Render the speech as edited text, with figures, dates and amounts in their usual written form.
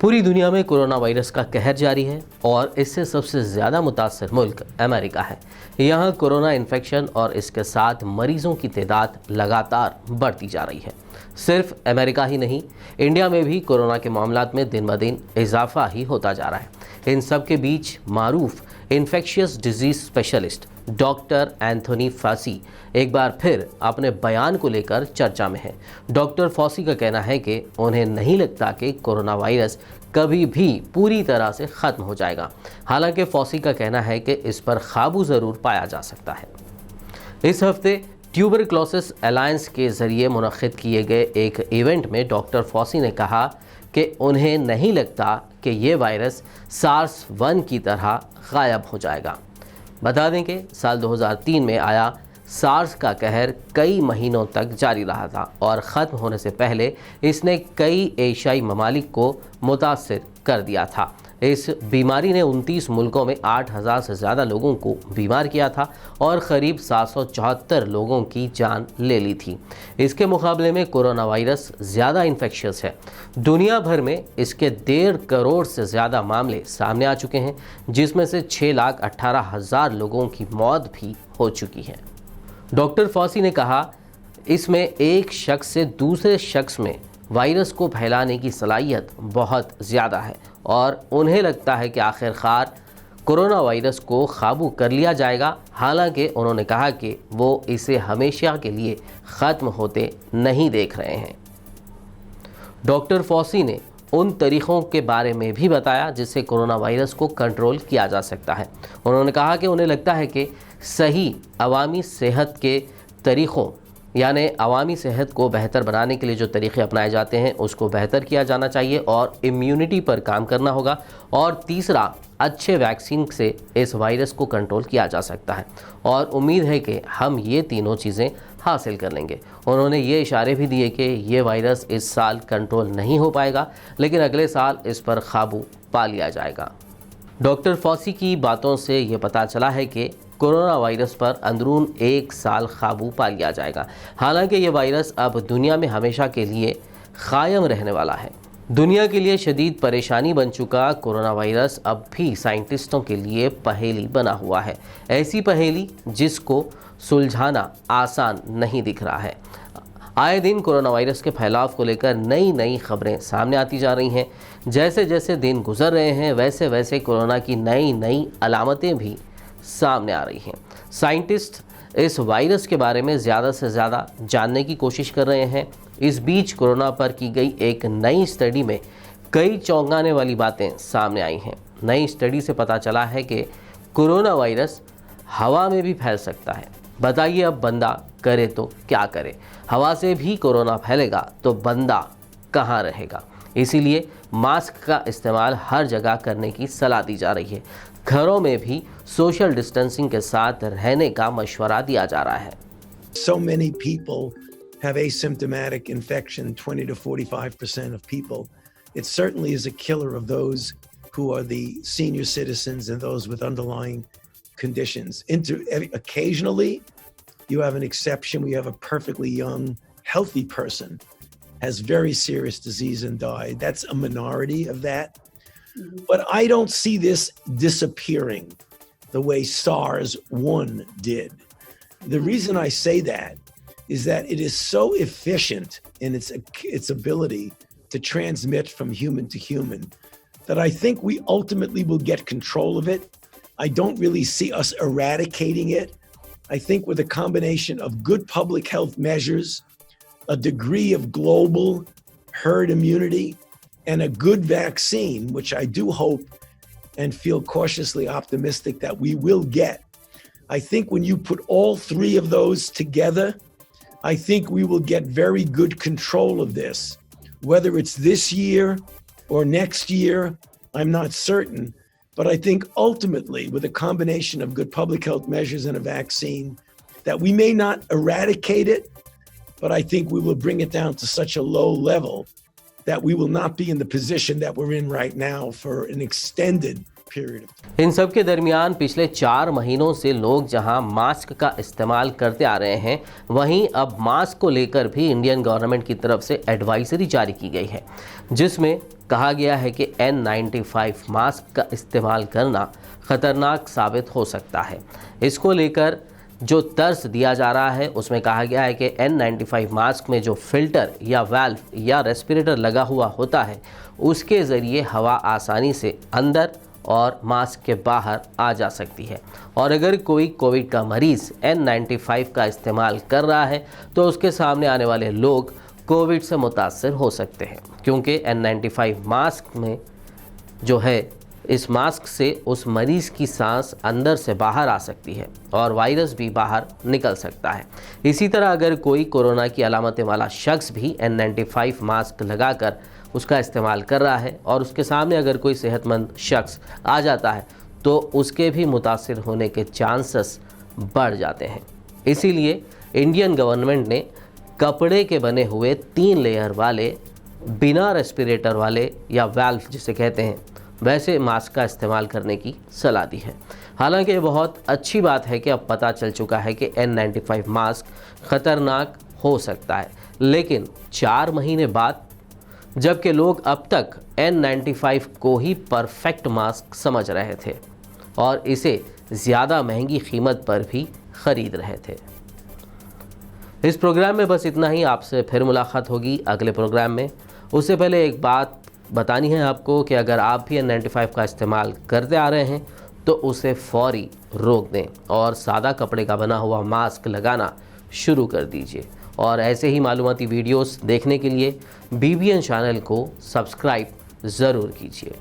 पूरी दुनिया में कोरोना वायरस का कहर जारी है और इससे सबसे ज़्यादा मुतासर मुल्क अमेरिका है। यहाँ कोरोना इन्फेक्शन और इसके साथ मरीजों की तादाद लगातार बढ़ती जा रही है। सिर्फ अमेरिका ही नहीं, इंडिया में भी कोरोना के मामलात में दिन ब दिन इजाफा ही होता जा रहा है। इन सब के बीच मारूफ infectious disease specialist doctor Anthony Fauci एक बार फिर अपने बयान को लेकर चर्चा में है। डॉक्टर फॉसी का कहना है कि उन्हें नहीं लगता कि कोरोना वायरस कभी भी पूरी तरह से ख़त्म हो जाएगा। हालांकि फॉसी का कहना है कि इस पर काबू ज़रूर पाया जा सकता है। इस हफ्ते ट्यूबरक्लोसिस अलायंस के ज़रिए मुनक़्क़िद किए गए एक इवेंट में डॉक्टर फॉसी ने कहा कि उन्हें नहीं लगता कि ये वायरस सार्स 1 की तरह गायब हो जाएगा। बता दें कि साल 2003 में आया सार्स का कहर कई महीनों तक जारी रहा था और ख़त्म होने से पहले इसने कई एशियाई ममालिक को मुतासिर कर दिया था। इस बीमारी ने 29 मुल्कों में 8,000 से ज़्यादा लोगों को बीमार किया था और क़रीब 774 लोगों की जान ले ली थी। इसके मुकाबले में कोरोना वायरस ज़्यादा इन्फेक्शियस है। दुनिया भर में इसके 1.5 करोड़ से ज़्यादा मामले सामने आ चुके हैं, जिसमें से 6,18,000 लोगों की मौत भी हो चुकी है। डॉक्टर फॉसी ने कहा, इसमें एक शख्स से दूसरे शख्स में वायरस को फैलाने की सलाहियत बहुत ज़्यादा है और उन्हें लगता है कि आखिरकार कोरोना वायरस को काबू कर लिया जाएगा। हालांकि उन्होंने कहा कि वो इसे हमेशा के लिए ख़त्म होते नहीं देख रहे हैं। डॉक्टर फॉसी ने उन तरीक़ों के बारे में भी बताया जिससे कोरोना वायरस को कंट्रोल किया जा सकता है। उन्होंने कहा कि उन्हें लगता है कि सही अवामी सेहत के तरीक़ों यानी अवामी सेहत को बेहतर बनाने के लिए जो तरीक़े अपनाए जाते हैं उसको बेहतर किया जाना चाहिए और इम्यूनिटी पर काम करना होगा। और तीसरा, अच्छे वैक्सीन से इस वायरस को कंट्रोल किया जा सकता है और उम्मीद है कि हम ये तीनों चीज़ें हासिल कर लेंगे। उन्होंने ये इशारे भी दिए कि ये वायरस इस साल कंट्रोल नहीं हो पाएगा, लेकिन अगले साल इस पर काबू पा लिया जाएगा। डॉक्टर फॉसी की बातों से ये पता चला है कि कोरोना वायरस पर अंदरून 1 साल काबू पा लिया जाएगा। हालांकि ये वायरस अब दुनिया में हमेशा के लिए कायम रहने वाला है। दुनिया के लिए शदीद परेशानी बन चुका कोरोना वायरस अब भी साइंटिस्टों के लिए पहेली बना हुआ है, ऐसी पहेली जिसको सुलझाना आसान नहीं दिख रहा है। आए दिन कोरोना वायरस के फैलाव को लेकर नई नई खबरें सामने आती जा रही हैं। जैसे जैसे दिन गुजर रहे हैं वैसे वैसे कोरोना की नई नई अलामतें भी सामने आ रही हैं। साइंटिस्ट इस वायरस के बारे में ज़्यादा से ज़्यादा जानने की कोशिश कर रहे हैं। इस बीच कोरोना पर की गई एक नई स्टडी में कई चौंकाने वाली बातें सामने आई हैं। नई स्टडी से पता चला है कि कोरोना वायरस हवा में भी फैल सकता है। बताइए अब बंदा करे तो क्या करे? हवा से भी कोरोना फैलेगा तो बंदा कहाँ रहेगा? इसीलिए मास्क का इस्तेमाल हर जगह करने की सलाह दी जा रही है। घरों में भी सोशल डिस्टेंसिंग के साथ रहने का मशवरा दिया जा रहा है। So many people have asymptomatic infection, 20 to 45% of people. It certainly is a killer of those who are the senior citizens and those with underlying conditions. Occasionally, you have an exception. We have a perfectly young, healthy person has very serious disease and died. That's a minority of that. But I don't see this disappearing the way SARS-1 did. The reason I say that is that it is so efficient in its ability to transmit from human to human that I think we ultimately will get control of it. I don't really see us eradicating it. I think with a combination of good public health measures, a degree of global herd immunity, and a good vaccine, which I do hope and feel cautiously optimistic that we will get. I think when you put all three of those together, I think we will get very good control of this. Whether it's this year or next year, I'm not certain. But I think ultimately, with a combination of good public health measures and a vaccine, that we may not eradicate it, but I think we will bring it down to such a low level that we will not be in the position that we're in right now for an extended period of time. इन सब के दरमियान पिछले 4 महीनों से लोग जहां mask का इस्तेमाल करते आ रहे हैं, वहीं अब मास्क को लेकर भी इंडियन गवर्नमेंट की तरफ से एडवाइजरी जारी की गई है, जिसमें कहा गया है कि N95 मास्क का इस्तेमाल करना ख़तरनाक साबित हो सकता है। इसको लेकर जो तर्स दिया जा रहा है उसमें कहा गया है कि N95 मास्क में जो फिल्टर या वाल्व या रेस्पिरेटर लगा हुआ होता है उसके ज़रिए हवा आसानी से अंदर और मास्क के बाहर आ जा सकती है, और अगर कोई कोविड का मरीज़ N95 का इस्तेमाल कर रहा है तो उसके सामने आने वाले लोग कोविड से मुतासर हो सकते हैं, क्योंकि N95 मास्क में जो है इस मास्क से उस मरीज़ की सांस अंदर से बाहर आ सकती है और वायरस भी बाहर निकल सकता है। इसी तरह अगर कोई कोरोना की अलामतें वाला शख्स भी N95 मास्क लगाकर उसका इस्तेमाल कर रहा है और उसके सामने अगर कोई सेहतमंद शख्स आ जाता है तो उसके भी मुतासिर होने के चांसेस बढ़ जाते हैं। इसीलिए इंडियन गवर्नमेंट ने कपड़े के बने हुए 3 लेयर वाले बिना रेस्पिरेटर वाले या वाल्व जिसे कहते हैं वैसे मास्क का इस्तेमाल करने की सलाह दी है। हालांकि ये बहुत अच्छी बात है कि अब पता चल चुका है कि N95 मास्क ख़तरनाक हो सकता है, लेकिन 4 महीने बाद जबकि लोग अब तक N95 को ही परफेक्ट मास्क समझ रहे थे और इसे ज़्यादा महंगी कीमत पर भी ख़रीद रहे थे। इस प्रोग्राम में बस इतना ही। आपसे फिर मुलाकात होगी अगले प्रोग्राम में। उससे पहले एक बात बतानी है आपको कि अगर आप भी N95 का इस्तेमाल करते आ रहे हैं तो उसे फौरी रोक दें और सादा कपड़े का बना हुआ मास्क लगाना शुरू कर दीजिए। और ऐसे ही मालूमाती वीडियोस देखने के लिए BBN चैनल को सब्सक्राइब ज़रूर कीजिए।